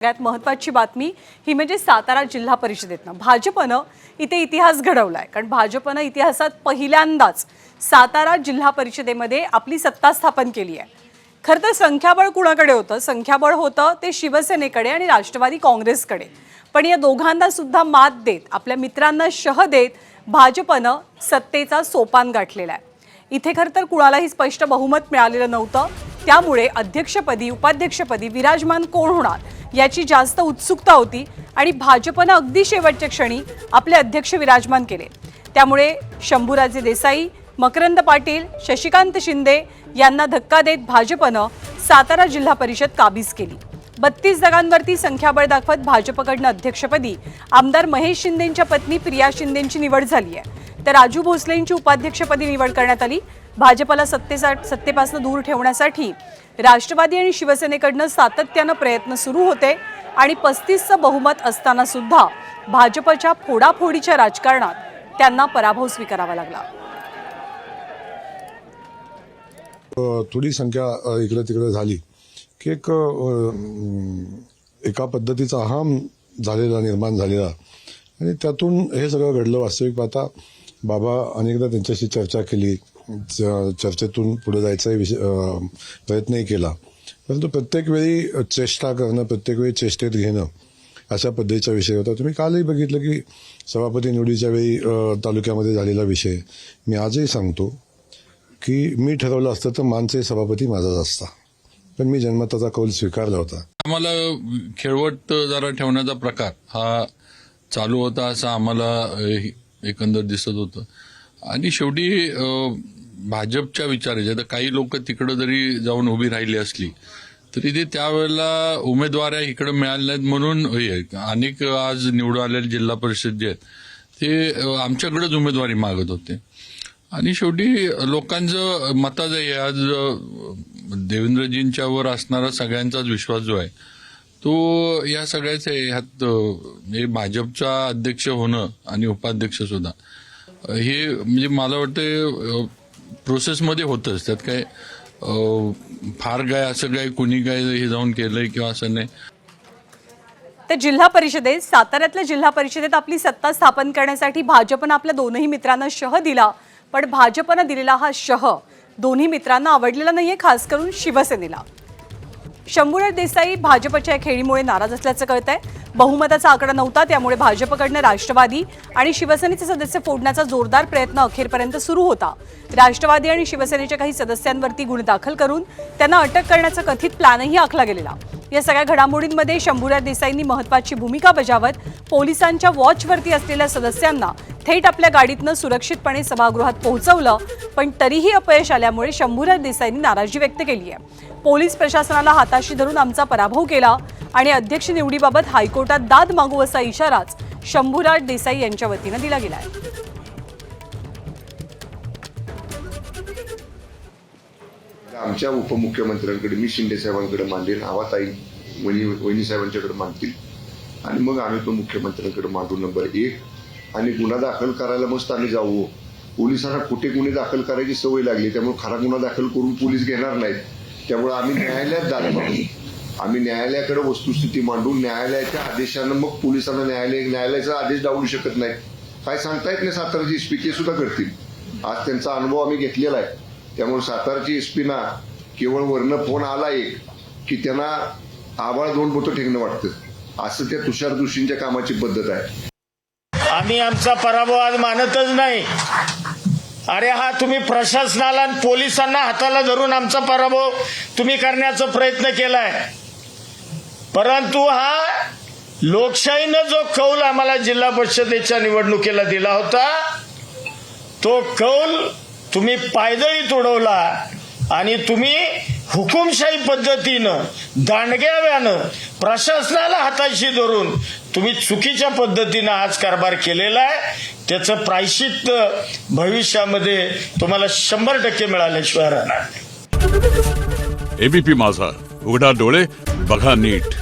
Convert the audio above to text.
सगळ्यात महत्त्वाची बातमी ही म्हणजे सातारा जिल्हा परिषदेतनं भाजपनं इथे इतिहास घडवलाय। कारण भाजपनं इतिहासात पहिल्यांदाच सातारा जिल्हा परिषदेमध्ये आपली सत्ता स्थापन केली आहे। खरं तर संख्याबळ कुणाकडे होतं? संख्याबळ होतं ते शिवसेनेकडे आणि राष्ट्रवादी काँग्रेसकडे। पण या दोघांना सुद्धा मात देत, आपल्या मित्रांना शह देत भाजपनं सत्तेचा सोपान गाठलेला आहे। इथे खरं तर कुणालाही स्पष्ट बहुमत मिळालेलं नव्हतं, त्यामुळे अध्यक्षपदी उपाध्यक्षपदी विराजमान कोण होणार याची जास्त उत्सुकता होती आणि भाजपनं अगदी शेवटच्या क्षणी आपले अध्यक्ष विराजमान केले। त्यामुळे शंभूराजे देसाई, मकरंद पाटील, शशिकांत शिंदे यांना धक्का देत भाजपनं सातारा जिल्हा परिषद काबीज केली। 32 जागांवरती संख्याबळ दाखवत भाजपकडनं अध्यक्षपदी आमदार महेश शिंदेंच्या पत्नी प्रिया शिंदेंची निवड झाली आहे, तर राजू भोसलेंची उपाध्यक्षपदी निवड करण्यात आली। भाजपला सत्तेपासून दूर ठेवण्यासाठी राष्ट्रवादी आणि शिवसेनेकडनं सातत्यानं प्रयत्न सुरू होते आणि 35चं बहुमत असताना सुद्धा भाजपच्या फोडाफोडीच्या राजकारणात त्यांना पराभव स्वीकारावा लागला। थोडी संख्या इकडे तिकडे झाली की एका पद्धतीचा अहम निर्माण झालेला आणि त्यातून हे सगळं घडलं। वास्तविक पाहता बाबा अनेकदा त्यांच्याशी चर्चा केली, चर्चेतून पुढे जायचा प्रयत्नही केला, परंतु प्रत्येक वेळी चेष्टा करणं, प्रत्येक वेळी चेष्टेत घेणं अशा पद्धतीचा विषय होता। तुम्ही कालही बघितलं की सभापती निवडीच्या वेळी तालुक्यामध्ये झालेला विषय मी आजही सांगतो की मी ठरवलं असतं तर मानचे सभापती माझाच असता, पण मी जन्मताचा कौल स्वीकारला होता। आम्हाला खेळवट जरा ठेवण्याचा प्रकार हा चालू होता असं आम्हाला एकंदर दिसत होतं आणि शेवटी भाजपच्या विचाराचे तर काही लोक तिकडं जरी जाऊन उभी राहिली असली तरी ते त्यावेळेला उमेदवार इकडे मिळाल्या नाहीत म्हणून अनेक आज निवडून आलेले जिल्हा परिषद जे आहेत ते आमच्याकडेच उमेदवारी मागत होते आणि शेवटी लोकांचं मताचं आहे आज देवेंद्रजींच्यावर असणारा सगळ्यांचाच विश्वास जो आहे तो या सगळ्याच ह्यात भाजपचा अध्यक्ष होणं आणि उपाध्यक्ष सुद्धा हे म्हणजे मला वाटतं प्रोसेसमध्ये होतंच, त्यात काय फार काय असं काय कुणी काय हे जाऊन केलंय किंवा असं नाही। तर जिल्हा परिषदेत साताऱ्यातल्या जिल्हा परिषदेत आपली सत्ता स्थापन करण्यासाठी भाजपनं आपल्या दोनही मित्रांना शह दिला, पण भाजपनं दिलेला हा शह दोन्ही मित्रांना आवडलेला नाहीये, खास करून शिवसेनेला। शंभूराज देसाई भाजपच्या खेळीमुळे नाराज असल्याचं कळतंय। बहुमताचा आकडा नव्हता, त्यामुळे भाजपकडनं राष्ट्रवादी आणि शिवसेनेचे सदस्य फोडण्याचा जोरदार प्रयत्न अखेरपर्यंत सुरू होता। राष्ट्रवादी आणि शिवसेनेच्या काही सदस्यांवरती गुन्हे दाखल करून त्यांना अटक करण्याचा कथित प्लॅनही आखला गेलेला। या सगळ्या घडामोडींमध्ये शंभूराज देसाईंनी महत्त्वाची भूमिका बजावत पोलिसांच्या वॉचवरती असलेल्या सदस्यांना थेट आपल्या गाडीतनं सुरक्षितपणे सभागृहात पोहोचवलं, पण तरीही अपयश आल्यामुळे शंभूराज देसाईंनी नाराजी व्यक्त केली आहे। पोलीस प्रशासनाला हाताशी धरून आमचा पराभव केला आणि अध्यक्ष निवडीबाबत हायकोर्टात दाद मागू असा इशाराच शंभूराज देसाई यांच्या वतीनं दिला गेला आहे। आमच्या उपमुख्यमंत्र्यांकडे मी शिंदे साहेबांकडे मांडेल, आवाताई वहिनी साहेबांच्याकडे मांडतील आणि मग आम्ही तो मुख्यमंत्र्यांकडे मांडू नंबर 1 आणि गुन्हा दाखल करायला मस्त आम्ही जाऊ। पोलिसांना कुठे गुन्हे दाखल करायची सवय लागली, त्यामुळे खरा गुन्हा दाखल करून पोलीस घेणार नाहीत, त्यामुळे आम्ही न्यायालयात दाद मागू। आम्ही न्यायालयाकडे वस्तुस्थिती मांडून न्यायालयाच्या आदेशानं मग पोलिसांना न्यायालयाचा आदेश डावलू शकत नाही, काय सांगता येत नाही। साताराची एसपी ते सुद्धा करतील, आज त्यांचा अनुभव आम्ही घेतलेला आहे। त्यामुळे सातारची एसपी ना केवळ वरनं फोन आला एक की त्यांना आबाळ 2 बोटं ठेकणं वाटतं, असं त्या तुषार जोशींच्या कामाची पद्धत आहे। आम्ही आमचा पराभव आज मानतच नाही। अरे हा तुम्ही प्रशासनाला आणि पोलिसांना हाताला धरून आमचा पराभव तुम्ही करण्याचा प्रयत्न केलाय, परंतु हा लोकशाहीनं जो कौल आम्हाला जिल्हा परिषदेच्या निवडणुकीला दिला होता तो कौल तुम्ही पायदळीत उडवला आणि तुम्ही हुकुमशाही पद्धतीनं दांडग्याव्यानं प्रशासनाला हाताशी धरून तुम्ही चुकीच्या पद्धतीनं आज कारभार केलेला आहे। त्याचं प्रायश्चित्त भविष्यामध्ये तुम्हाला 100% मिळाल्याशिवाय राहणार नाही। एबीपी माझा, उघडा डोळे बघा नीट।